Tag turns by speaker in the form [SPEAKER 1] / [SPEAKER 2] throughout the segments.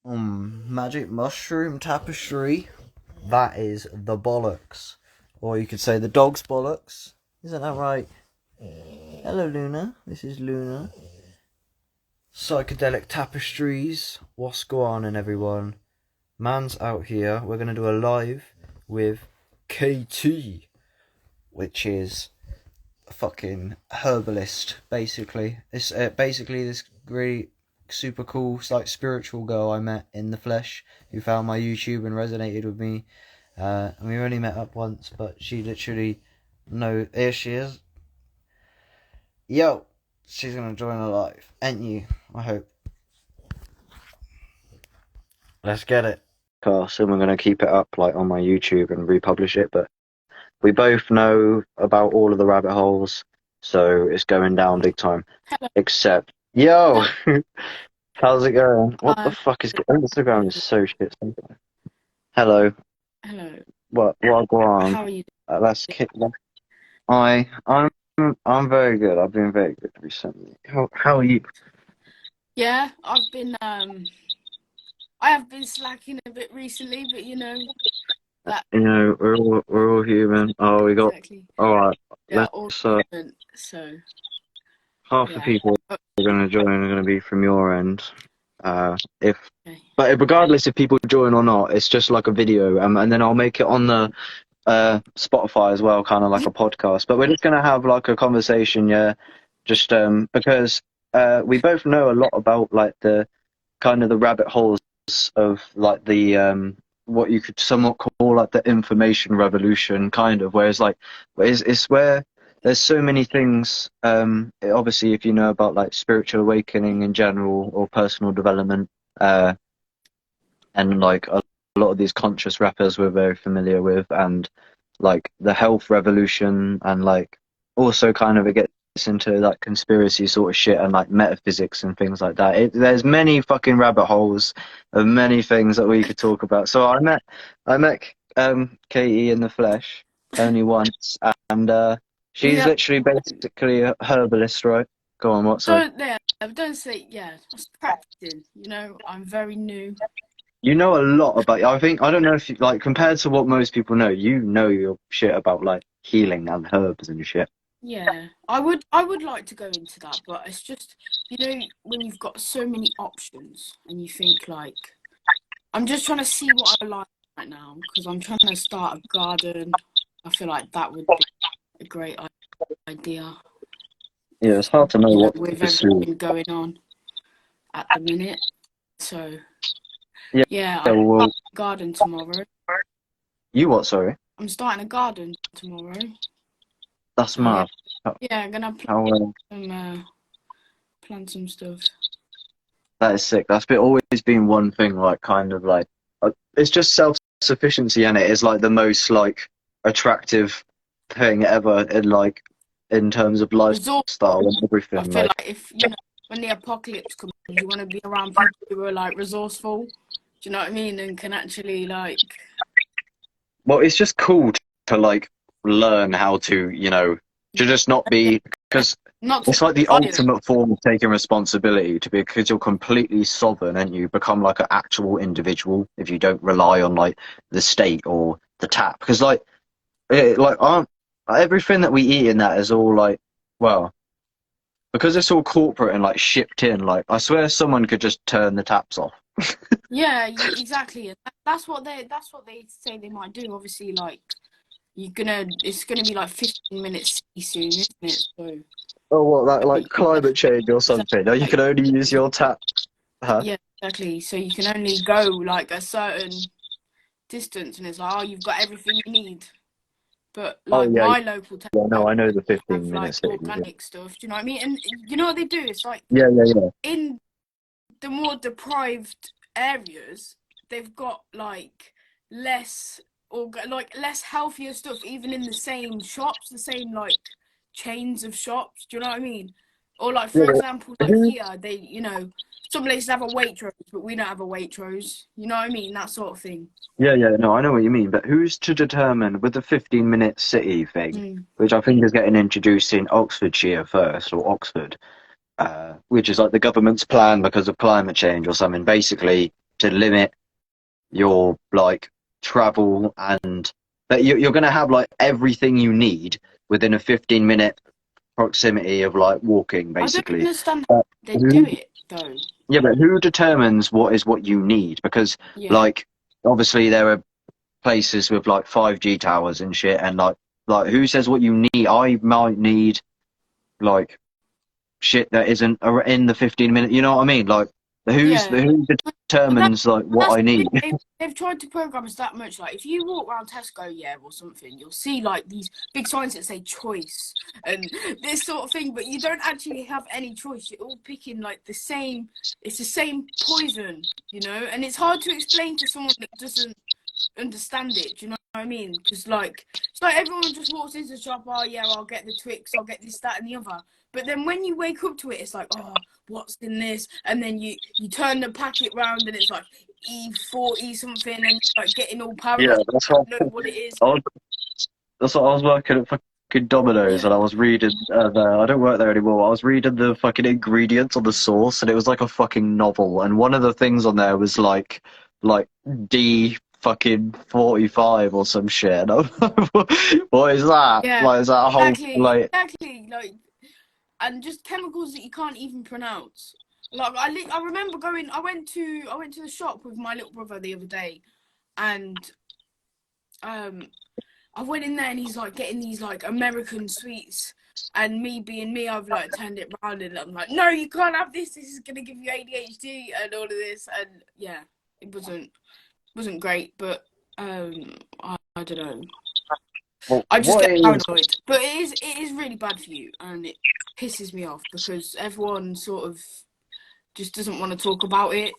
[SPEAKER 1] Magic mushroom tapestry. That is the bollocks. Or you could say the dog's bollocks. Isn't that right? Hello, Luna. This is Luna. Psychedelic tapestries. What's going on, everyone? Man's out here. We're going to do a live with KT, which is a fucking herbalist, basically. It's basically this great, super cool, like spiritual girl I met in the flesh who found my YouTube and resonated with me. And we only met up once, but she literally, no, here she is. Yo, she's gonna join a live, ain't you? I hope. Let's get it. And we're gonna keep it up like on my YouTube and republish it, but we both know about all of the rabbit holes, so it's going down big time.
[SPEAKER 2] Hello.
[SPEAKER 1] Except, yo, how's it going? What the fuck is Instagram is so shit sometimes. Hello.
[SPEAKER 2] Hello.
[SPEAKER 1] What go on?
[SPEAKER 2] How are you?
[SPEAKER 1] Let's kick. I'm very good. I've been very good recently. How are you?
[SPEAKER 2] Yeah, I have been slacking a bit recently, but that
[SPEAKER 1] we're all human. Oh, we got
[SPEAKER 2] exactly.
[SPEAKER 1] all right.
[SPEAKER 2] Yeah,
[SPEAKER 1] Let's
[SPEAKER 2] all different, so
[SPEAKER 1] half the
[SPEAKER 2] yeah.
[SPEAKER 1] people who are going to join are going to be from your end.
[SPEAKER 2] Okay.
[SPEAKER 1] But regardless if people join or not, it's just like a video, and then I'll make it on the Spotify as well, kind of like a podcast. But we're just going to have like a conversation, yeah, just because we both know a lot about like the kind of the rabbit holes of like the what you could somewhat call like the information revolution, kind of, whereas like it's where there's so many things, obviously if you know about like spiritual awakening in general or personal development, and like a lot of these conscious rappers we're very familiar with, and like the health revolution, and like also kind of it gets into like conspiracy sort of shit and like metaphysics and things like that. There's many fucking rabbit holes of many things that we could talk about. So I met Katie in the flesh only once, and she's
[SPEAKER 2] Yeah.
[SPEAKER 1] literally basically a herbalist, right? Go on, what? Sorry.
[SPEAKER 2] Don't say yeah. I was practicing. I'm very new.
[SPEAKER 1] You know a lot about. I don't know if you, like compared to what most people know. You know your shit about like healing and herbs and shit.
[SPEAKER 2] Yeah, I would like to go into that, but it's just when you've got so many options and you think like, I'm just trying to see what I like right now because I'm trying to start a garden. I feel like that would be a great idea.
[SPEAKER 1] Yeah, it's hard to know what to
[SPEAKER 2] With
[SPEAKER 1] pursue.
[SPEAKER 2] everything going on at the minute. So
[SPEAKER 1] Yeah,
[SPEAKER 2] yeah,
[SPEAKER 1] yeah,
[SPEAKER 2] I'm
[SPEAKER 1] well,
[SPEAKER 2] starting a garden tomorrow.
[SPEAKER 1] you what? Sorry,
[SPEAKER 2] I'm starting a garden tomorrow.
[SPEAKER 1] that's
[SPEAKER 2] So yeah,
[SPEAKER 1] mad. How,
[SPEAKER 2] I'm gonna plant some stuff.
[SPEAKER 1] that is sick. Always been one thing, like kind of like it's just self-sufficiency, and it is like the most like attractive thing ever in like in terms of lifestyle
[SPEAKER 2] Resourceful.
[SPEAKER 1] and
[SPEAKER 2] I
[SPEAKER 1] everything.
[SPEAKER 2] feel
[SPEAKER 1] Like,
[SPEAKER 2] like if when the apocalypse comes, you want to be around people who are like resourceful. Do you know what I mean? And can actually like.
[SPEAKER 1] well, it's just cool to like learn how to, to just not
[SPEAKER 2] Yeah,
[SPEAKER 1] be, because
[SPEAKER 2] not to
[SPEAKER 1] it's like the
[SPEAKER 2] rely on it.
[SPEAKER 1] ultimate form of taking responsibility, to be, because you're completely sovereign and you become like an actual individual if you don't rely on like the state or the tap. Because aren't everything that we eat in that is all like, well, because it's all corporate and like shipped in. Like I swear someone could just turn the taps off.
[SPEAKER 2] Yeah, exactly. That's what they say they might do. Obviously, like it's gonna be like 15 minutes soon, isn't it? So
[SPEAKER 1] Oh, what, that like
[SPEAKER 2] like,
[SPEAKER 1] climate change or something? No, you can only use your tap. Huh?
[SPEAKER 2] yeah, exactly. So you can only go like a certain distance, and it's like, oh, you've got everything you need. But
[SPEAKER 1] Oh
[SPEAKER 2] like
[SPEAKER 1] yeah,
[SPEAKER 2] my local
[SPEAKER 1] yeah. No,
[SPEAKER 2] town,
[SPEAKER 1] I know the
[SPEAKER 2] they have
[SPEAKER 1] 15
[SPEAKER 2] like
[SPEAKER 1] minute city.
[SPEAKER 2] organic stuff. Do you know what I mean? And you know what they do? It's like
[SPEAKER 1] Yeah, yeah, yeah.
[SPEAKER 2] in the more deprived areas, they've got like less or like less healthier stuff, even in the same shops, the same like chains of shops. Do you know what I mean? Or like for
[SPEAKER 1] Yeah.
[SPEAKER 2] example, like
[SPEAKER 1] Who?
[SPEAKER 2] here, some places have a Waitrose, but we don't have a Waitrose. You know what I mean? That sort of thing.
[SPEAKER 1] Yeah, yeah. No, I know what you mean. But who's to determine with the 15-minute city thing,
[SPEAKER 2] Mm.
[SPEAKER 1] which I think is getting introduced in Oxfordshire first, or Oxford, which is like the government's plan because of climate change or something. Basically,
[SPEAKER 3] to limit your like travel, and that you're going to have like everything you need within a 15-minute proximity of like walking,
[SPEAKER 2] I don't
[SPEAKER 3] basically.
[SPEAKER 2] understand how they do it though.
[SPEAKER 3] Yeah, but who determines what is what you need? Because
[SPEAKER 2] Yeah.
[SPEAKER 3] like obviously there are places with like 5G towers and shit, and like who says what you need? I might need like shit that isn't in the 15-minute. You know what I mean? Like who determines like what I need?
[SPEAKER 2] They've tried to program us that much. Like if you walk around Tesco, or something, you'll see like these big signs that say choice and this sort of thing, but you don't actually have any choice. You're all picking like the same. It's the same poison, and it's hard to explain to someone that doesn't understand it. Do you know what I mean? Because like it's like everyone just walks into the shop. Oh yeah, I'll get the Twix. I'll get this, that, and the other. But then when you wake up to it, it's like, oh, what's in this? And then you turn the packet round and it's like E40 something, and you're like getting all paranoid.
[SPEAKER 3] Yeah, that's what,
[SPEAKER 2] I don't know what it is.
[SPEAKER 3] that's what I was working at fucking Domino's, and I was reading. I don't work there anymore. I was reading the fucking ingredients on the sauce, and it was like a fucking novel. And one of the things on there was like D fucking 45 or some shit. And I'm like, what is that?
[SPEAKER 2] Yeah,
[SPEAKER 3] like, is that a whole
[SPEAKER 2] exactly, like, and just chemicals that you can't even pronounce. Like I remember I went to the shop with my little brother the other day, and I went in there and he's like getting these like American sweets, and me being me, I've like turned it round and I'm like, no, you can't have this. This is gonna give you ADHD and all of this, and yeah, it wasn't great, but I don't know.
[SPEAKER 3] Well,
[SPEAKER 2] I just get paranoid, but it is really bad for you, and it pisses me off because everyone sort of just doesn't want to talk about it.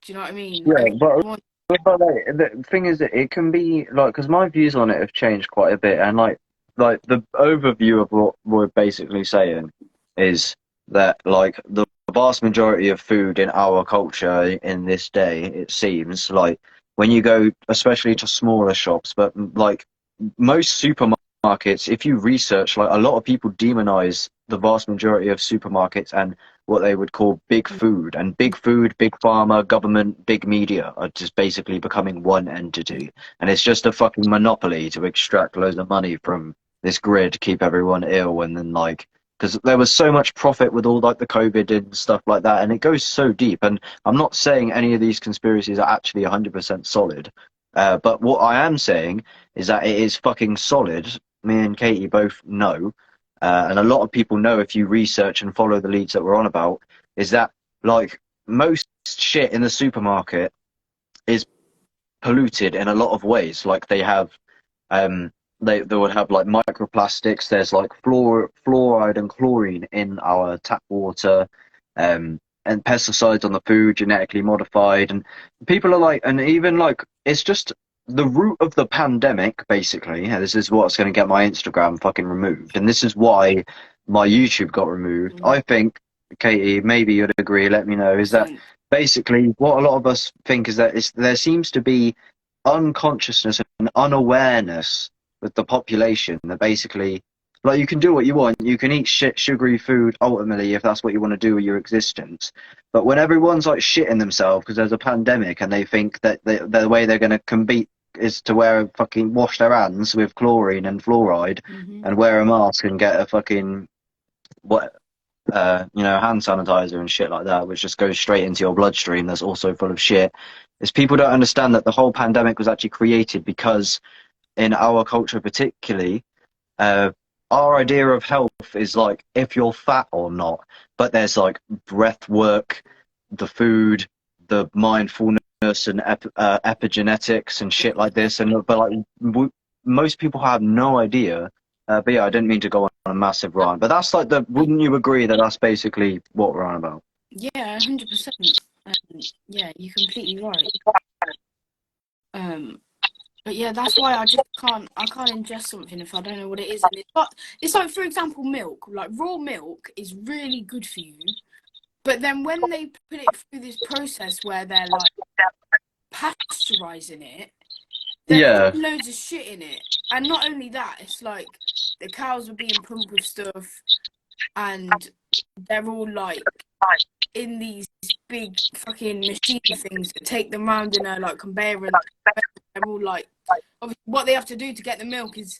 [SPEAKER 2] Do you know what I mean?
[SPEAKER 3] Yeah, but like, the thing is that it can be like, because my views on it have changed quite a bit, and like the overview of what we're basically saying is that like the vast majority of food in our culture in this day, it seems like when you go especially to smaller shops, but like most supermarkets, if you research, like a lot of people demonize the vast majority of supermarkets and what they would call big food, and big food, big pharma, government, big media are just basically becoming one entity, and it's just a fucking monopoly to extract loads of money from this grid, keep everyone ill, and then like, because there was so much profit with all like the COVID and stuff like that, and it goes so deep. And I'm not saying any of these conspiracies are actually 100% solid, but what I am saying is that it is fucking solid. Me and Katie both know, and a lot of people know if you research and follow the leads that we're on about, is that like most shit in the supermarket is polluted in a lot of ways. Like they have, they would have like microplastics. There's like fluoride and chlorine in our tap water, and pesticides on the food, genetically modified, and people are like, and even like it's just the root of the pandemic, basically. This is what's going to get my Instagram fucking removed, and this is why my YouTube got removed. I think, Katie, maybe you'd agree, let me know, is that basically what a lot of us think is that there seems to be unconsciousness and unawareness with the population that basically, like, you can do what you want, you can eat shit, sugary food, ultimately, if that's what you want to do with your existence. But when everyone's like shitting themselves because there's a pandemic and they think that the way they're going to compete is to wash their hands with chlorine and fluoride and wear a mask and get a fucking hand sanitizer and shit like that, which just goes straight into your bloodstream, that's also full of shit, is people don't understand that the whole pandemic was actually created because in our culture particularly, our idea of health is like if you're fat or not, but there's like breath work, the food, the mindfulness and epigenetics and shit like this, and but like most people have no idea. But yeah, I didn't mean to go on a massive rant, but that's like wouldn't you agree that that's basically what we're on about?
[SPEAKER 2] Yeah, 100%. Yeah, you're completely right. But yeah, that's why I can't ingest something if I don't know what it is. And it's like, for example, milk. Like raw milk is really good for you, but then when they put it through this process where they're like pasteurizing it, there's loads of shit in it. And not only that, it's like the cows are being pumped with stuff, and they're all like in these big fucking machine things that take them round in a like conveyor, and they're all like, obviously what they have to do to get the milk is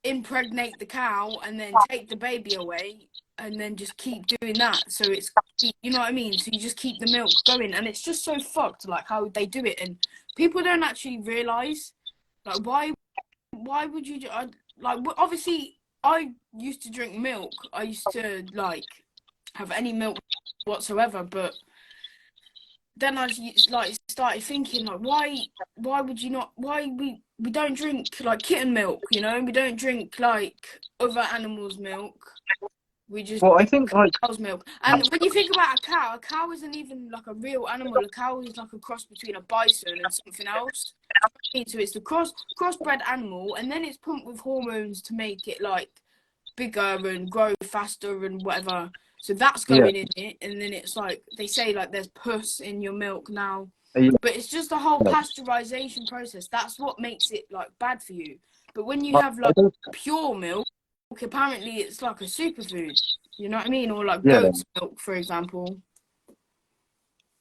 [SPEAKER 2] impregnate the cow and then take the baby away and then just keep doing that. So it's, you know what I mean? So you just keep the milk going, and it's just so fucked, like how they do it, and people don't actually realise, like why would you like, obviously I used to drink milk. I used to like have any milk whatsoever, but then I like started thinking like why would you not, why we don't drink like kitten milk, you know, we don't drink like other animals' milk, we just
[SPEAKER 3] Well, I
[SPEAKER 2] drink
[SPEAKER 3] think like
[SPEAKER 2] cow's milk. And when you think about a cow isn't even like a real animal. A cow is like a cross between a bison and something else. So it's the crossbred animal, and then it's pumped with hormones to make it like bigger and grow faster and whatever. So that's going in it, and then it's like they say like there's pus in your milk now, but it's just the whole pasteurization process. That's what makes it like bad for you. But when you have like pure milk, apparently it's like a superfood. You know what I mean? Or like goat's milk, for example.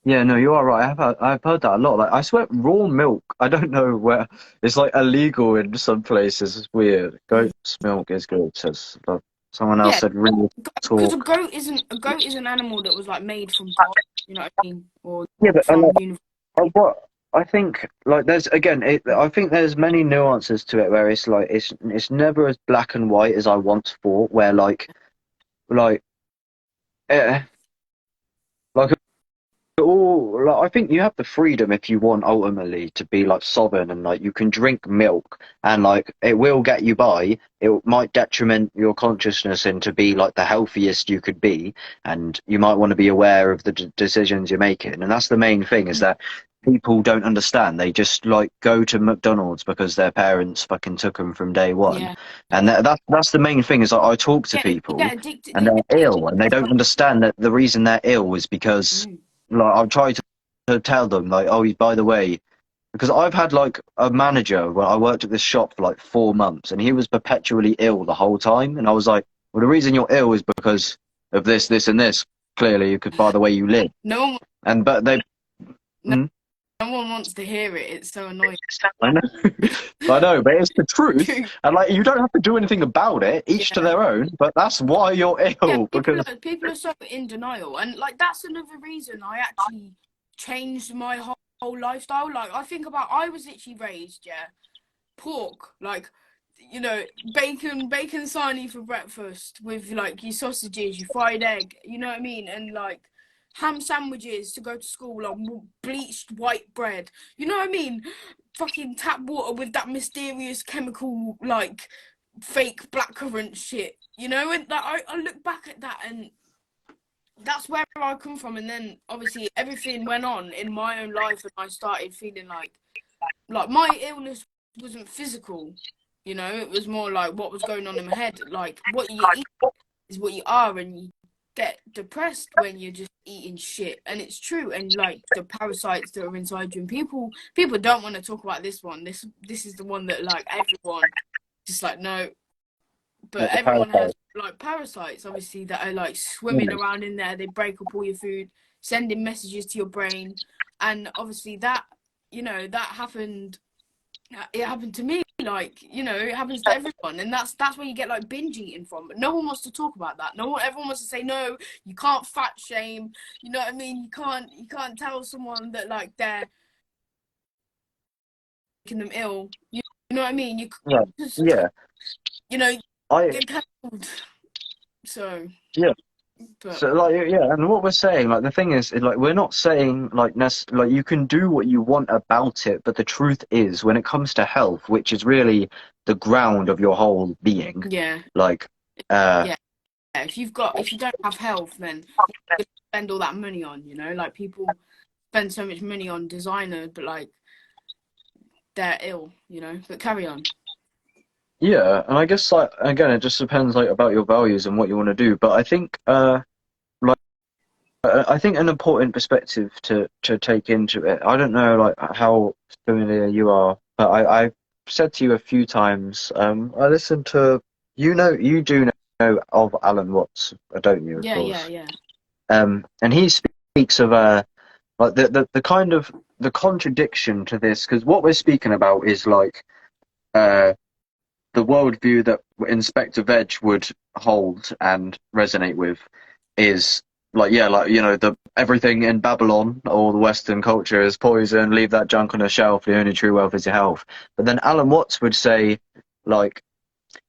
[SPEAKER 3] Yeah, no, you are right. I've heard that a lot. Like, I swear, raw milk. I don't know where it's like illegal in some places. It's weird. Goat's milk is good. Says like, someone else said real
[SPEAKER 2] because
[SPEAKER 3] talk.
[SPEAKER 2] a goat is an animal that was like made from God. You know what I mean? Or
[SPEAKER 3] But
[SPEAKER 2] from
[SPEAKER 3] what I think, like, there's again, I think there's many nuances to it where it's like it's never as black and white as I once thought. Where like eh, like all like I think you have the freedom if you want ultimately to be like sovereign, and like you can drink milk and like it will get you by. It might detriment your consciousness into be like the healthiest you could be, and you might want to be aware of the decisions you're making. And that's the main thing, is that people don't understand. They just like go to McDonald's because their parents fucking took them from day one.
[SPEAKER 2] Yeah.
[SPEAKER 3] And that's the main thing, is like I talk to people and they're ill and they don't understand that the reason they're ill is because like I've tried to tell them like, oh, by the way, because I've had like a manager when I worked at this shop for like 4 months, and he was perpetually ill the whole time, and I was like, well, the reason you're ill is because of this, this, and this. Clearly, because by the way you live. But they.
[SPEAKER 2] No one wants to hear it. It's so annoying.
[SPEAKER 3] I know, I know, but it's the truth, and like you don't have to do anything about it. Each to their own. But that's why you're ill, because
[SPEAKER 2] people are so in denial, and like that's another reason I actually changed my whole lifestyle. Like I think about, I was literally raised, pork, like, you know, bacon sarnie for breakfast with like your sausages, your fried egg. You know what I mean? And like ham sandwiches to go to school on bleached white bread. You know what I mean? Fucking tap water with that mysterious chemical, like fake blackcurrant shit. You know, and like, I look back at that, and that's where I come from. And then obviously everything went on in my own life, and I started feeling like my illness wasn't physical. You know, it was more like what was going on in my head. Like what you eat is what you are, and you get depressed when you're just eating shit, and it's true. And like the parasites that are inside you, and people don't want to talk about this one. This is the one that like everyone just like, no, but everyone has like parasites, obviously, that are like swimming around in there. They break up all your food, sending messages to your brain, and obviously that, you know, that happened. It happened to me. Like, you know, it happens to everyone, and that's where you get like binge eating from. But no one wants to talk about that. Everyone wants to say, no, you can't fat shame. You know what I mean? You can't tell someone that like they're making them ill. You know what I mean? You know, get cancelled. So
[SPEAKER 3] So like and what we're saying, like the thing is like we're not saying like like you can do what you want about it, but the truth is when it comes to health, which is really the ground of your whole being, like
[SPEAKER 2] if you don't have health, then you spend all that money on, you know, like people spend so much money on designer, but like they're ill, you know. But carry on.
[SPEAKER 3] Yeah, and I guess like again, it just depends like about your values and what you want to do. But I think like I think an important perspective to take into it. I don't know like how familiar you are, but I've said to you a few times. I listened to you do know of Alan Watts, don't you? Of course.
[SPEAKER 2] Yeah.
[SPEAKER 3] And he speaks of Like the kind of the contradiction to this, because what we're speaking about is like the worldview that Inspector Veg would hold and resonate with is like, yeah, like, you know, the everything in Babylon or the Western culture is poison, leave that junk on a shelf, the only true wealth is your health. But then Alan Watts would say, like,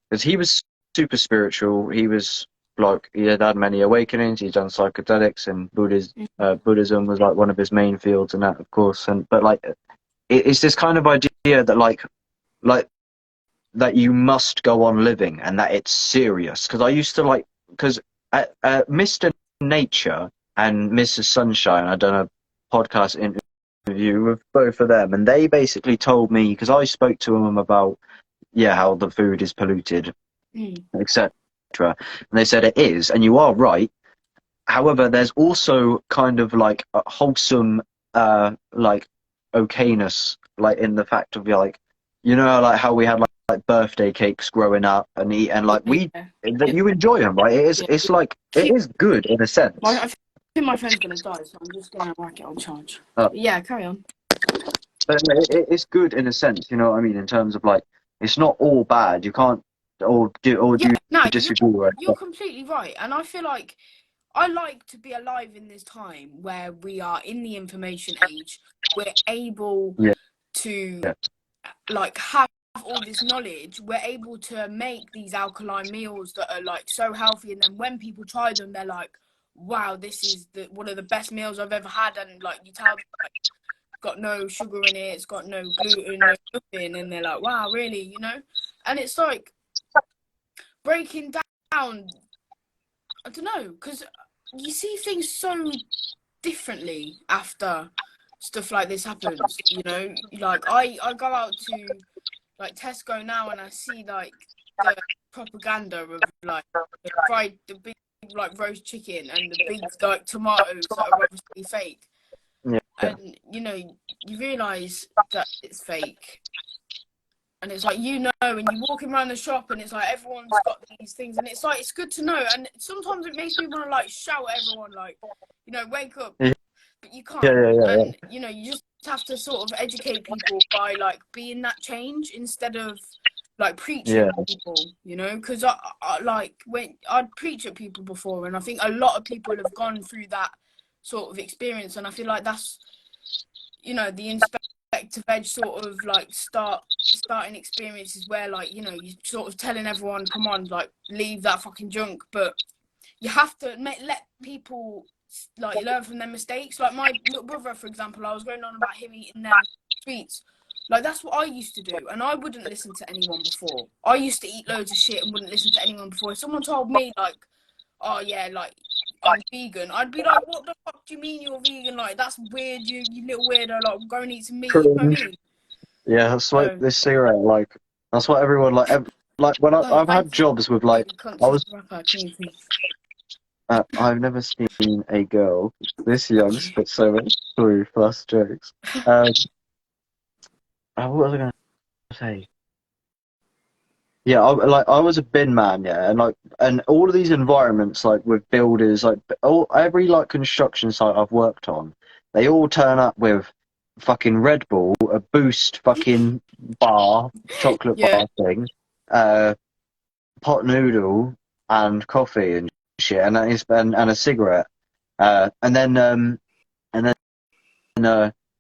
[SPEAKER 3] because he was super spiritual, he was like, he had many awakenings, he's done psychedelics, and Buddhism was like one of his main fields, and that, of course. And but like, it's this kind of idea that like that you must go on living and that it's serious. Because I used to like, because Mr. Nature and Mrs. Sunshine, I done a podcast interview with both of them, and they basically told me, because I spoke to them about, yeah, how the food is polluted, etc. And they said it is, and you are right. However, there's also kind of like a wholesome, like okayness, like in the fact of like, you know, like how we had like birthday cakes growing up and eat, and like that you enjoy them, right? It's like it is good in a sense.
[SPEAKER 2] I think my phone's gonna die, so I'm just gonna whack it on charge. Yeah, carry on.
[SPEAKER 3] But it's good in a sense, you know what I mean? In terms of like, it's not all bad. You can't do you disagree?
[SPEAKER 2] You're completely right, and I feel like I like to be alive in this time where we are in the information age. We're able to like have all this knowledge. We're able to make these alkaline meals that are like so healthy, and then when people try them, they're like, wow, this is one of the best meals I've ever had. And like, you tell them, like, it's got no sugar in it, it's got no gluten, no nothing, and they're like, wow, really, you know? And it's like breaking down, I don't know, because you see things so differently after stuff like this happens, you know? Like, I go out to like Tesco now, and I see like the propaganda of like the big like roast chicken and the big like tomatoes that are obviously fake. And you know, you realise that it's fake, and it's like, you know, and you're walking around the shop, and it's like everyone's got these things, and it's like, it's good to know. And sometimes it makes me want to like shout at everyone, like, you know, wake up, but you can't. And you know, you just have to sort of educate people by like being that change instead of like preaching at people, you know, because I like when I'd preach at people before, and I think a lot of people have gone through that sort of experience, and I feel like that's, you know, the Inspector Veg sort of like starting experiences where, like, you know, you're sort of telling everyone, come on, like, leave that fucking junk, but you have to let people like learn from their mistakes. Like my little brother, for example, I was going on about him eating them sweets. Like, that's what I used to do, and I wouldn't listen to anyone before. I used to eat loads of shit and wouldn't listen to anyone before. If someone told me, like, oh yeah, like, I'm vegan, I'd be like, what the fuck do you mean you're vegan? Like, that's weird, you little weirdo, like, go and eat some meat, you know what I mean?
[SPEAKER 3] Yeah, that's like this cigarette, like, that's what everyone, like when I've had jobs with, like, I've never seen a girl this young spit so many 3+ jokes. What was I going to say? Yeah, I was a bin man, yeah, and all of these environments, like with builders, like every like construction site I've worked on, they all turn up with fucking Red Bull, a Boost fucking bar, chocolate bar thing, pot noodle, and coffee and shit, and a cigarette, and then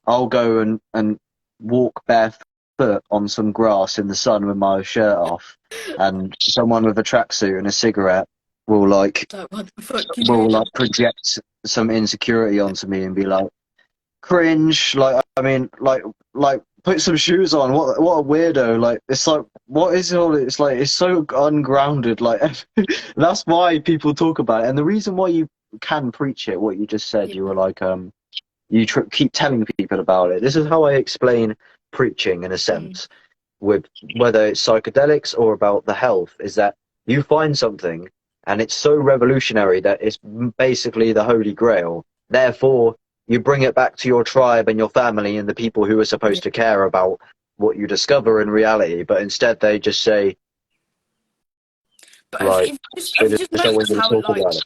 [SPEAKER 3] I'll go and walk barefoot on some grass in the sun with my shirt off, and someone with a tracksuit and a cigarette will like project some insecurity onto me and be like, cringe, like, I mean, like put some shoes on, what a weirdo, like, it's like, what is all, it's like, it's so ungrounded, like, that's why people talk about it. And the reason why you can preach it, what you just said, you were like, you keep telling people about it. This is how I explain preaching, in a sense, with whether it's psychedelics or about the health, is that you find something and it's so revolutionary that it's basically the holy grail. Therefore, you bring it back to your tribe and your family and the people who are supposed to care about what you discover in reality, but instead they just say,
[SPEAKER 2] but like, if you just notice how, like,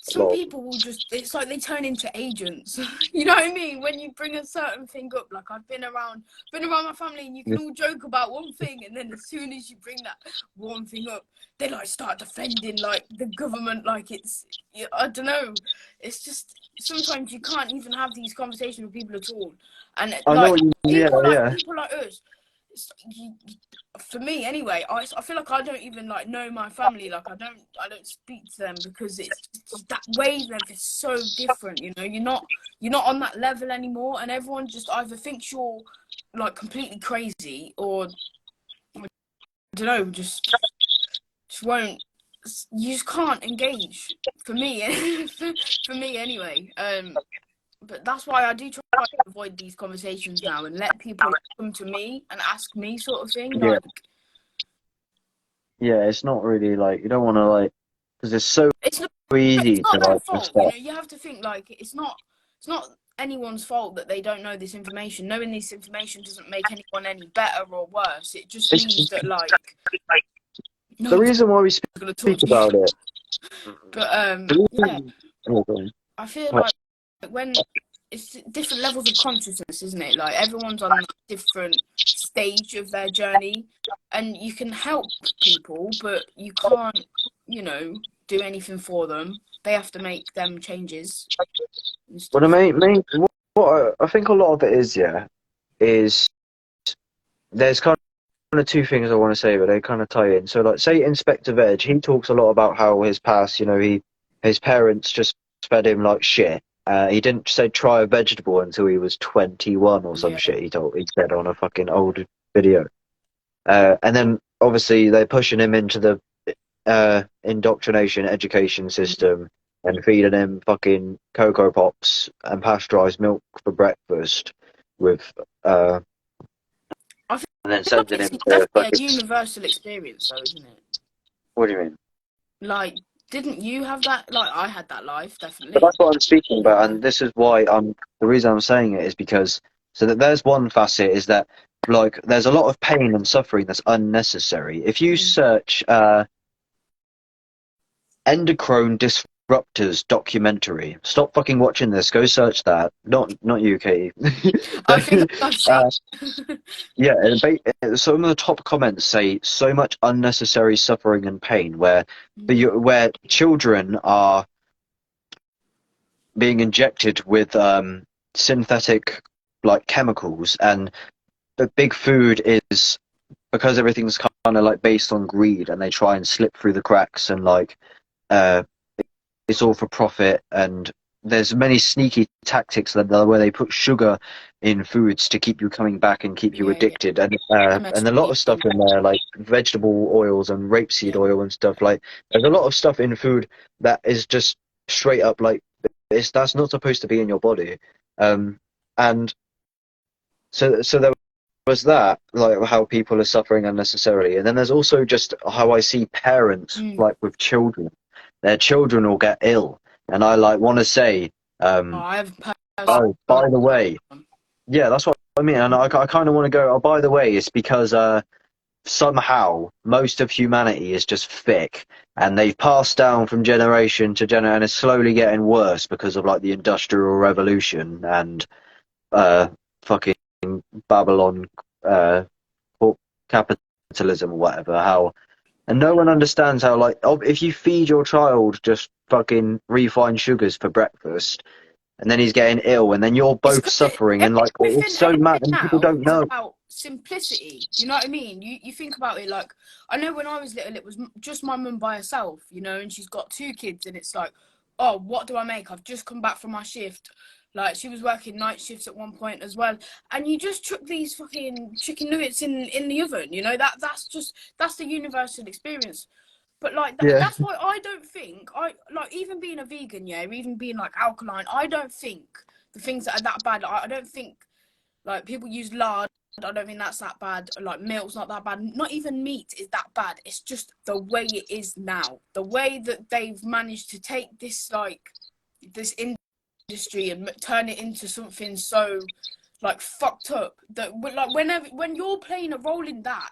[SPEAKER 2] some people will just, it's like they turn into agents. You know what I mean? When you bring a certain thing up, like I've been around my family, and you can all joke about one thing, and then as soon as you bring that one thing up, they like start defending like the government, like it's, I don't know. It's just, sometimes you can't even have these conversations with people at all. And
[SPEAKER 3] I know
[SPEAKER 2] like
[SPEAKER 3] what you, yeah.
[SPEAKER 2] people like us, for me anyway, I feel like I don't even like know my family. Like I don't speak to them, because it's just, that wavelength is so different. You know, you're not on that level anymore, and everyone just either thinks you're like completely crazy, or I don't know, just won't. You just can't engage. For me, for me anyway. But that's why I do try to avoid these conversations now, and let people come to me and ask me, sort of thing.
[SPEAKER 3] Yeah.
[SPEAKER 2] Like,
[SPEAKER 3] Yeah, it's not really like, you don't want to like, because it's so
[SPEAKER 2] it's not
[SPEAKER 3] easy to
[SPEAKER 2] their
[SPEAKER 3] like
[SPEAKER 2] fault.
[SPEAKER 3] just
[SPEAKER 2] You
[SPEAKER 3] start.
[SPEAKER 2] know, you have to think like it's not anyone's fault that they don't know this information. Knowing this information doesn't make anyone any better or worse. It just
[SPEAKER 3] It's
[SPEAKER 2] means that like no
[SPEAKER 3] the
[SPEAKER 2] one's
[SPEAKER 3] reason why we
[SPEAKER 2] going to talk
[SPEAKER 3] speak
[SPEAKER 2] to you.
[SPEAKER 3] about it.
[SPEAKER 2] But
[SPEAKER 3] The
[SPEAKER 2] yeah,
[SPEAKER 3] reason, oh, go on.
[SPEAKER 2] I feel like when it's different levels of consciousness, isn't it? Like everyone's on a different stage of their journey, and you can help people, but you can't, you know, do anything for them. They have to make them changes and
[SPEAKER 3] Well,
[SPEAKER 2] stuff.
[SPEAKER 3] the what I think a lot of it is, yeah, is there's kind of two things I want to say, but they kind of tie in. So, like, say Inspector Veg, he talks a lot about how his past, you know, his parents just fed him like shit. He didn't say try a vegetable until he was 21 or some
[SPEAKER 2] Yeah,
[SPEAKER 3] shit. He said on a fucking old video. And then obviously they're pushing him into the indoctrination education system and feeding him fucking Cocoa Pops and pasteurized milk for breakfast with
[SPEAKER 2] I feel
[SPEAKER 3] and then
[SPEAKER 2] like
[SPEAKER 3] sending
[SPEAKER 2] it's
[SPEAKER 3] him to
[SPEAKER 2] definitely
[SPEAKER 3] fucking.
[SPEAKER 2] a universal experience, though, isn't it?
[SPEAKER 3] What do you mean?
[SPEAKER 2] Like, didn't you have that? Like, I had that life,
[SPEAKER 3] But
[SPEAKER 2] definitely.
[SPEAKER 3] that's what I'm speaking about, and this is why the reason I'm saying it is because so that there's one facet is that like there's a lot of pain and suffering that's unnecessary. If you search endocrine disruptors documentary, stop fucking watching this. Go search that. Not you, Katie.
[SPEAKER 2] I think I've seen.
[SPEAKER 3] Yeah, some of the top comments say so much unnecessary suffering and pain, where where children are being injected with synthetic like chemicals, and the big food is because everything's kind of like based on greed, and they try and slip through the cracks, and like uh, it's all for profit, and there's many sneaky tactics where they put sugar in foods to keep you coming back and keep you
[SPEAKER 2] Yeah, yeah.
[SPEAKER 3] addicted, and a lot of stuff in there like vegetable oils and rapeseed oil and stuff. Like there's a lot of stuff in food that is just straight up like that's not supposed to be in your body, and so there was that, like how people are suffering unnecessarily, and then there's also just how I see parents like with children, their children will get ill, and I like want to say,
[SPEAKER 2] I have
[SPEAKER 3] oh, by the way, yeah, that's what I mean, and I kind of want to go, oh, by the way, it's because somehow most of humanity is just thick, and they've passed down from generation to generation, and it's slowly getting worse because of like the Industrial Revolution and fucking Babylon, capitalism or whatever. How and no one understands how like if you feed your child just fucking refined sugars for breakfast, and then he's getting ill, and then you're both suffering, and like it's so mad, and people
[SPEAKER 2] now
[SPEAKER 3] don't
[SPEAKER 2] is
[SPEAKER 3] know.
[SPEAKER 2] about simplicity. You know what I mean? You think about it like, I know when I was little, it was just my mum by herself, you know, and she's got 2 kids, and it's like, oh, what do I make? I've just come back from my shift. Like she was working night shifts at one point as well, and you just chuck these fucking chicken nuggets in the oven. You know, that's the universal experience. But like
[SPEAKER 3] Yeah.
[SPEAKER 2] that's why I don't think I like, even being a vegan, yeah, or even being like alkaline, I don't think the things that are that bad. I don't think like people use lard. I don't think that's that bad. Like milk's not that bad. Not even meat is that bad. It's just the way it is now. The way that they've managed to take this like this industry and turn it into something so like fucked up that like when you're playing a role in that,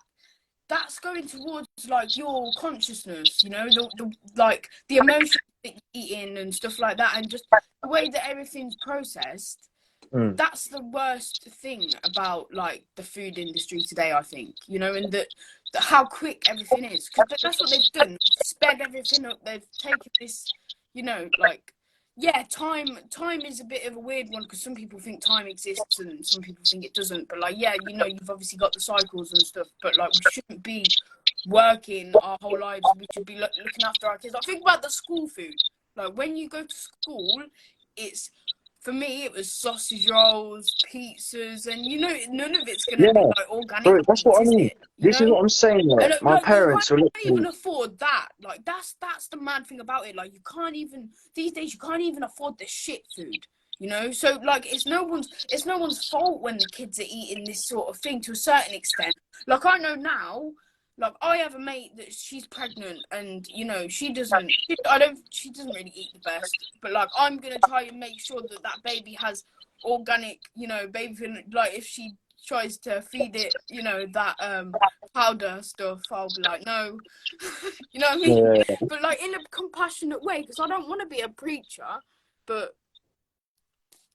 [SPEAKER 2] that's going towards like your consciousness, you know, the like the emotions that you're eating and stuff like that, and just the way that everything's processed. That's the worst thing about like the food industry today, I think, you know, and that how quick everything is, because that's what they've done, sped everything up. They've taken this, you know, like, yeah, time is a bit of a weird one, because some people think time exists and some people think it doesn't, but like, yeah, you know, you've obviously got the cycles and stuff, but like, we shouldn't be working our whole lives. We should be looking after our kids. I think about the school food, like when you go to school, it's, for me, it was sausage rolls, pizzas, and you know, none of it's gonna be like organic.
[SPEAKER 3] Bro, that's what I
[SPEAKER 2] is
[SPEAKER 3] mean.
[SPEAKER 2] it? You
[SPEAKER 3] This
[SPEAKER 2] know?
[SPEAKER 3] is what I'm saying. Like,
[SPEAKER 2] And,
[SPEAKER 3] my
[SPEAKER 2] like,
[SPEAKER 3] parents are
[SPEAKER 2] you can't even
[SPEAKER 3] literally.
[SPEAKER 2] afford that. Like, that's the mad thing about it. Like, you can't even, these days, you can't even afford the shit food. You know, so like, it's no one's fault when the kids are eating this sort of thing to a certain extent. Like, I know now. Like, I have a mate that she's pregnant, and you know, she doesn't really eat the best. But like, I'm gonna try and make sure that that baby has organic, you know, baby food. Like, if she tries to feed it, you know, that powder stuff, I'll be like, no. You know what I mean?
[SPEAKER 3] Yeah.
[SPEAKER 2] But like, in a compassionate way, because I don't want to be a preacher, but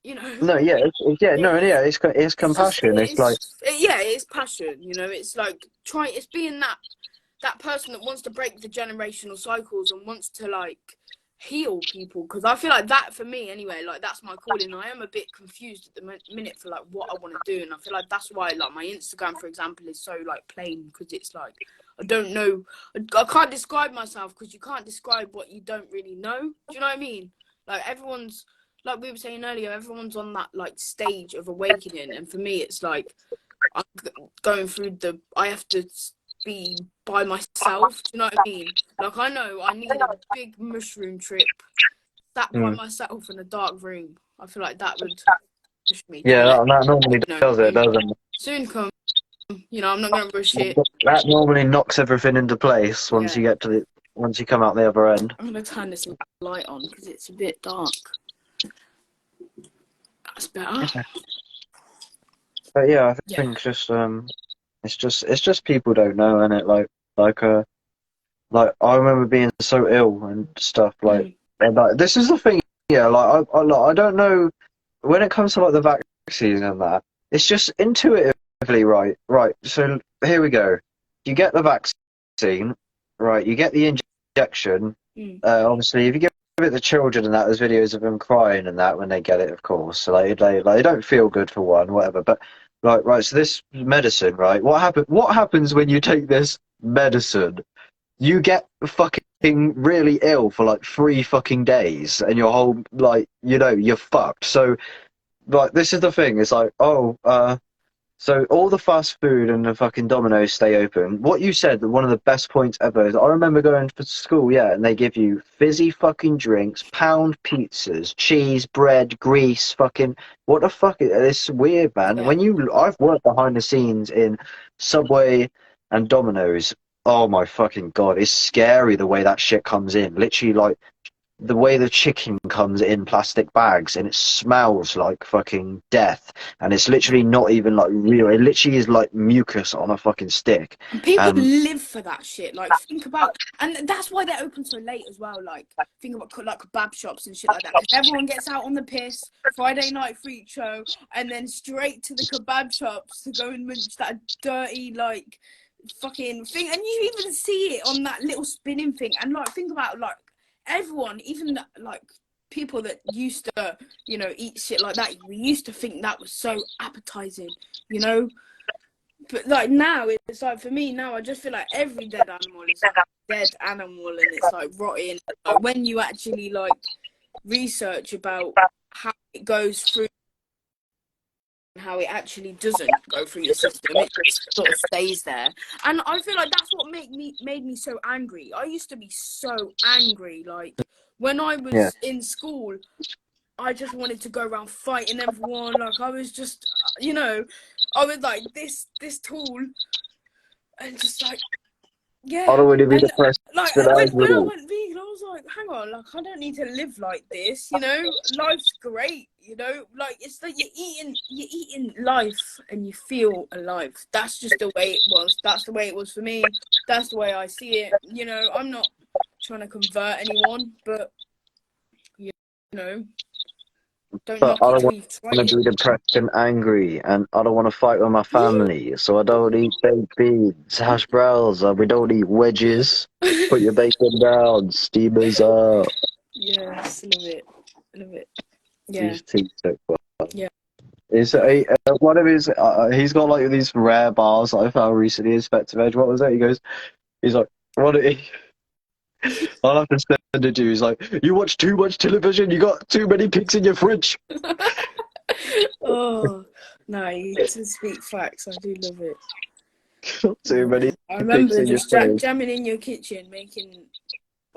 [SPEAKER 2] you know.
[SPEAKER 3] No, yeah, it's compassion. It's like,
[SPEAKER 2] It's passion. You know, it's like it's being that person that wants to break the generational cycles and wants to like heal people, because I feel like that, for me anyway, like that's my calling. I am a bit confused at the minute for like what I want to do, and I feel like that's why like my Instagram, for example, is so like plain, because it's like I don't know, I can't describe myself, because you can't describe what you don't really know. Do you know what I mean? Like, everyone's, like we were saying earlier, everyone's on that like stage of awakening, and for me it's like I'm going through I have to be by myself. Do you know what I mean? Like, I know I need a big mushroom trip, sat by myself in a dark room. I feel like that would push me.
[SPEAKER 3] yeah, that normally does it, doesn't it?
[SPEAKER 2] Soon come. You know, I'm not gonna rush it.
[SPEAKER 3] That normally knocks everything into place once
[SPEAKER 2] Yeah.
[SPEAKER 3] once you come out the other end.
[SPEAKER 2] I'm gonna turn this light on because it's a bit dark. That's better.
[SPEAKER 3] But yeah, I think it's just people don't know, and it like I remember being so ill and stuff like. And, like, this is the thing, yeah. Like I don't know when it comes to like the vaccine and that. It's just intuitively right. So here we go. You get the vaccine, right? You get the injection. Obviously, if you give it to children and that, there's videos of them crying and that when they get it, of course. So they don't feel good for one, whatever. But right. So this medicine, right? What happens when you take this medicine? You get fucking really ill for like 3 fucking days, and your whole you're fucked. So like, this is the thing. It's like, so all the fast food and the fucking Domino's stay open. What you said, that one of the best points ever is, I remember going to school, yeah, and they give you fizzy fucking drinks, pound pizzas, cheese, bread, grease, fucking, what the fuck? It's weird, man.
[SPEAKER 2] Yeah.
[SPEAKER 3] I've worked behind the scenes in Subway and Domino's. Oh my fucking god, it's scary the way that shit comes in. Literally, like, the way the chicken comes in plastic bags, and it smells like fucking death, and it's literally not even like real. It literally is like mucus on a fucking stick.
[SPEAKER 2] And people live for that shit. Like, think about, and that's why they're open so late as well. Like, think about like kebab shops and shit like that. Everyone gets out on the piss, Friday night freak show, and then straight to the kebab shops to go and munch that dirty like fucking thing. And you even see it on that little spinning thing. And like, think about like everyone, even like people that used to, you know, eat shit like that. We used to think that was so appetizing, you know. But like now, it's like, for me now, I just feel like every dead animal is like a dead animal, and it's like rotting. Like, when you actually like research about how it goes through and how it actually doesn't go through your system, it just sort of stays there. And I feel like that's what made me so angry. I used to be so angry, like when I was in school. I just wanted to go around fighting everyone. Like, I was just, you know, I was like this tall, and just like, yeah.
[SPEAKER 3] I don't want to be depressed.
[SPEAKER 2] Like, when I went vegan, I was like, hang on, like, I don't need to live like this, you know. Life's great, you know. Like, it's like you're eating life, and you feel alive. That's just the way it was. That's the way it was for me. That's the way I see it. You know, I'm not trying to convert anyone, but know, don't
[SPEAKER 3] But
[SPEAKER 2] knock
[SPEAKER 3] I
[SPEAKER 2] it
[SPEAKER 3] don't
[SPEAKER 2] till
[SPEAKER 3] want
[SPEAKER 2] you've tried
[SPEAKER 3] to
[SPEAKER 2] it.
[SPEAKER 3] be depressed and angry, and I don't want to fight with my family, so I don't eat baked beans, hash browns, we don't eat wedges. Put your bacon down, steamers up.
[SPEAKER 2] Yes, love it. Love it. Yeah.
[SPEAKER 3] These TikTok ones.
[SPEAKER 2] Yeah.
[SPEAKER 3] Is one of his? He's got like these rare bars that I found recently. Inspector Edge. What was it? He's like, what? I'll have to send it to you. He's like, you watch too much television. You got too many pigs in your fridge.
[SPEAKER 2] Oh, no, you to speak facts. I do love it.
[SPEAKER 3] Too many
[SPEAKER 2] I
[SPEAKER 3] pigs
[SPEAKER 2] remember
[SPEAKER 3] in your
[SPEAKER 2] just
[SPEAKER 3] fridge.
[SPEAKER 2] jamming in your kitchen, making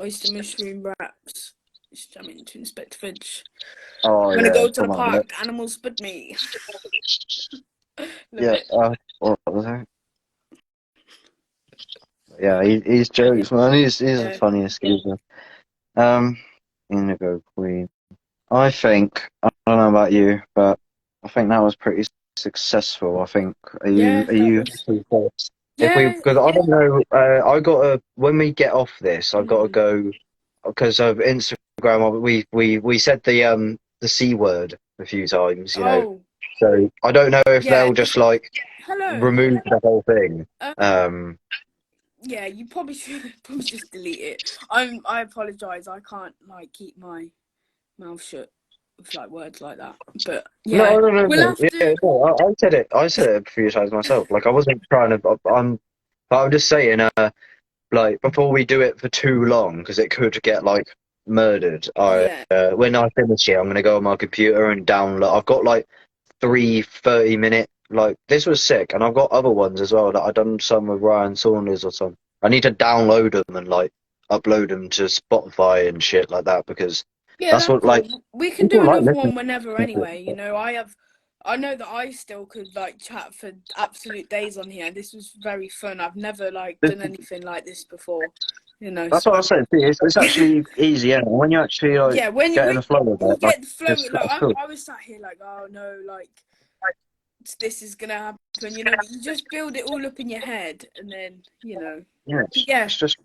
[SPEAKER 2] oyster mushroom wraps. Just jamming to Inspector Fridge.
[SPEAKER 3] Oh
[SPEAKER 2] I'm gonna
[SPEAKER 3] yeah,
[SPEAKER 2] go to the
[SPEAKER 3] come on.
[SPEAKER 2] park. Animals spit me. Love
[SPEAKER 3] Yeah.
[SPEAKER 2] it.
[SPEAKER 3] What was it? Yeah, he's jokes, man. He's the funniest geezer. Indigo Queen. I think, I don't know about you, but I think that was pretty successful. I think,
[SPEAKER 2] Yeah,
[SPEAKER 3] are
[SPEAKER 2] that
[SPEAKER 3] you
[SPEAKER 2] was.
[SPEAKER 3] if we,
[SPEAKER 2] Yeah.
[SPEAKER 3] because I don't know, I gotta, when we get off this, I've gotta go, because of Instagram, we said the C word a few times, you know,
[SPEAKER 2] Oh,
[SPEAKER 3] so I don't know if
[SPEAKER 2] yeah.
[SPEAKER 3] they'll just like
[SPEAKER 2] Hello.
[SPEAKER 3] remove the whole thing.
[SPEAKER 2] Yeah, you probably should probably just delete it. I apologize. I can't like keep my mouth shut with like words like that. But yeah,
[SPEAKER 3] No.
[SPEAKER 2] we'll have
[SPEAKER 3] Yeah,
[SPEAKER 2] to.
[SPEAKER 3] no, I said it a few times myself. Like I wasn't trying to. I'm just saying. Like before we do it for too long, because it could get like murdered.
[SPEAKER 2] Yeah.
[SPEAKER 3] When I finish it, I'm gonna go on my computer and download. I've got like 30-minute. Like this was sick, and I've got other ones as well that I've done some with Ryan Saunders or something. I need to download them and like upload them to Spotify and shit like that because
[SPEAKER 2] Yeah,
[SPEAKER 3] that's
[SPEAKER 2] that's
[SPEAKER 3] what like
[SPEAKER 2] cool. We can do
[SPEAKER 3] people like
[SPEAKER 2] another
[SPEAKER 3] listening
[SPEAKER 2] one whenever
[SPEAKER 3] to
[SPEAKER 2] anyway. You
[SPEAKER 3] it.
[SPEAKER 2] know, I know that I still could like chat for absolute days on here. This was very fun. I've never like done anything like this before. You know,
[SPEAKER 3] That's
[SPEAKER 2] so
[SPEAKER 3] what I said. See, it's actually easy, yeah. When you actually like
[SPEAKER 2] yeah, when
[SPEAKER 3] get in the flow of
[SPEAKER 2] you
[SPEAKER 3] it, like
[SPEAKER 2] get the flow, like
[SPEAKER 3] it's good.
[SPEAKER 2] I was sat here like, oh no, like this is gonna happen. You know, but you just build it all up in your head, and then you know,
[SPEAKER 3] Yeah,
[SPEAKER 2] yeah,
[SPEAKER 3] it's just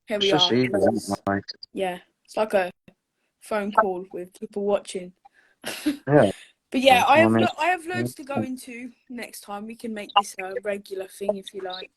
[SPEAKER 2] here
[SPEAKER 3] it's
[SPEAKER 2] we
[SPEAKER 3] just
[SPEAKER 2] are.
[SPEAKER 3] easy.
[SPEAKER 2] This is
[SPEAKER 3] Like,
[SPEAKER 2] yeah, it's like a phone call with people watching.
[SPEAKER 3] yeah,
[SPEAKER 2] But yeah,
[SPEAKER 3] I mean,
[SPEAKER 2] I have loads to go into next time. We can make this a regular thing if you like.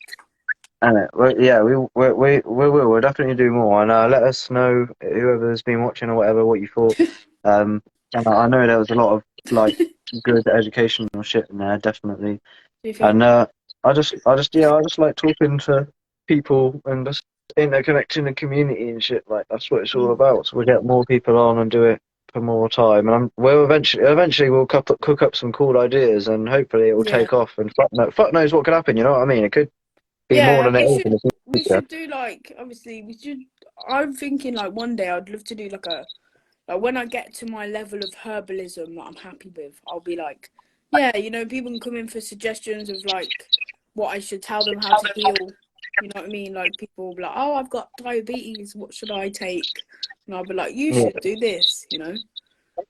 [SPEAKER 3] and yeah, we will. We'll definitely do more, and let us know whoever's been watching or whatever what you thought. And I know there was a lot of like good educational shit in there, definitely.
[SPEAKER 2] Do you think?
[SPEAKER 3] And I just like talking to people and just interconnecting the community and shit. Like that's what it's all about. So we get more people on and do it for more time. And we'll eventually we'll cook up some cool ideas, and hopefully it will
[SPEAKER 2] Yeah.
[SPEAKER 3] take off. And fuck knows what could happen. You know what I mean? It could be more
[SPEAKER 2] Yeah,
[SPEAKER 3] than it is in the
[SPEAKER 2] we
[SPEAKER 3] future.
[SPEAKER 2] should do like obviously we should. I'm thinking like one day I'd love to do like a like when I get to my level of herbalism that I'm happy with, I'll be like, yeah, you know, people can come in for suggestions of like what I should tell them how to heal. You know what I mean? Like people will be like, oh, I've got diabetes. What should I take? And I'll be like, you
[SPEAKER 3] Yeah,
[SPEAKER 2] should do this. You know,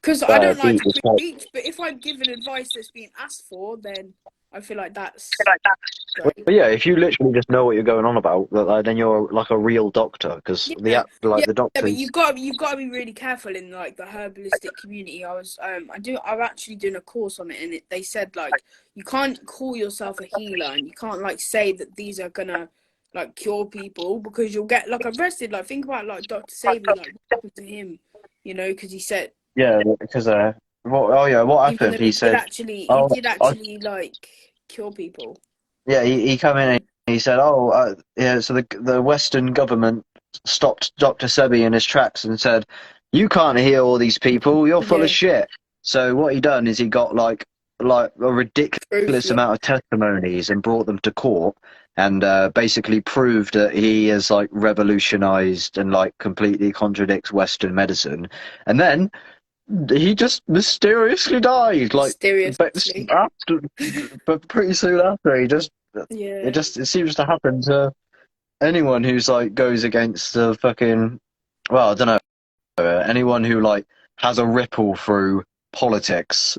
[SPEAKER 2] because I don't like to
[SPEAKER 3] diabetes. Like,
[SPEAKER 2] preach, but if I'm given advice that's being asked for, then I feel like that's great.
[SPEAKER 3] but yeah, if you literally just know what you're going on about, then you're like a real doctor. Because
[SPEAKER 2] Yeah, yeah,
[SPEAKER 3] the
[SPEAKER 2] yeah, but
[SPEAKER 3] doctors.
[SPEAKER 2] you've got to be really careful in like the herbalistic community. I'm actually doing a course on it, and they said like you can't call yourself a healer, and you can't like say that these are gonna like cure people because you'll get like arrested. Like think about like Dr. Savy, like what happened to him, you know, because he said
[SPEAKER 3] Yeah, because what
[SPEAKER 2] even
[SPEAKER 3] happened?
[SPEAKER 2] though
[SPEAKER 3] He said,
[SPEAKER 2] he
[SPEAKER 3] "Oh,
[SPEAKER 2] did actually like cure people.
[SPEAKER 3] yeah." He came in and he said, "Oh, yeah." So the Western government stopped Dr. Sebi in his tracks and said, "You can't heal all these people. You're full of
[SPEAKER 2] Yeah,
[SPEAKER 3] shit." So what he done is he got like a
[SPEAKER 2] proof.
[SPEAKER 3] ridiculous
[SPEAKER 2] Yeah,
[SPEAKER 3] amount of testimonies and brought them to court and basically proved that he has like revolutionized and like completely contradicts Western medicine. And then he just mysteriously died, like,
[SPEAKER 2] seriously.
[SPEAKER 3] but pretty soon after,
[SPEAKER 2] Yeah,
[SPEAKER 3] it seems to happen to anyone who's like goes against the fucking, well, I don't know, anyone who like has a ripple through politics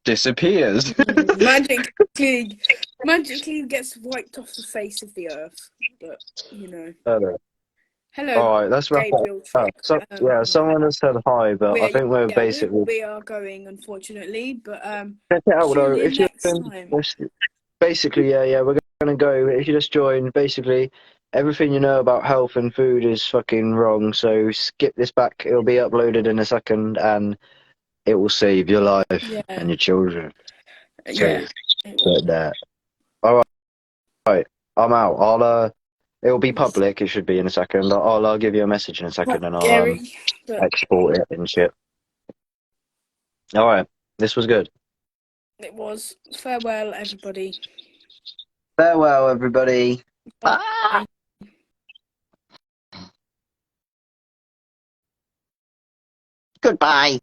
[SPEAKER 3] disappears.
[SPEAKER 2] magically gets wiped off the face of the earth. But you know,
[SPEAKER 3] I don't know.
[SPEAKER 2] Hello,
[SPEAKER 3] All right, let's wrap
[SPEAKER 2] Gabriel
[SPEAKER 3] it up.
[SPEAKER 2] Trick.
[SPEAKER 3] So, yeah, someone has said hi, but I think we're basically
[SPEAKER 2] we are going, unfortunately, but
[SPEAKER 3] check it out
[SPEAKER 2] tune
[SPEAKER 3] though.
[SPEAKER 2] in
[SPEAKER 3] If you're
[SPEAKER 2] next time.
[SPEAKER 3] basically, yeah, we're gonna go. If you just join, basically, everything you know about health and food is fucking wrong. So skip this back. It'll be uploaded in a second, and it will save your life
[SPEAKER 2] Yeah,
[SPEAKER 3] and your children.
[SPEAKER 2] yeah.
[SPEAKER 3] But that. All right, I'm out. It'll be public. It should be in a second. I'll give you a message in a second, and I'll
[SPEAKER 2] Scary, but
[SPEAKER 3] export it and shit. All right, this was good.
[SPEAKER 2] it was. Farewell, everybody.
[SPEAKER 3] Farewell, everybody.
[SPEAKER 2] Bye.
[SPEAKER 3] Goodbye.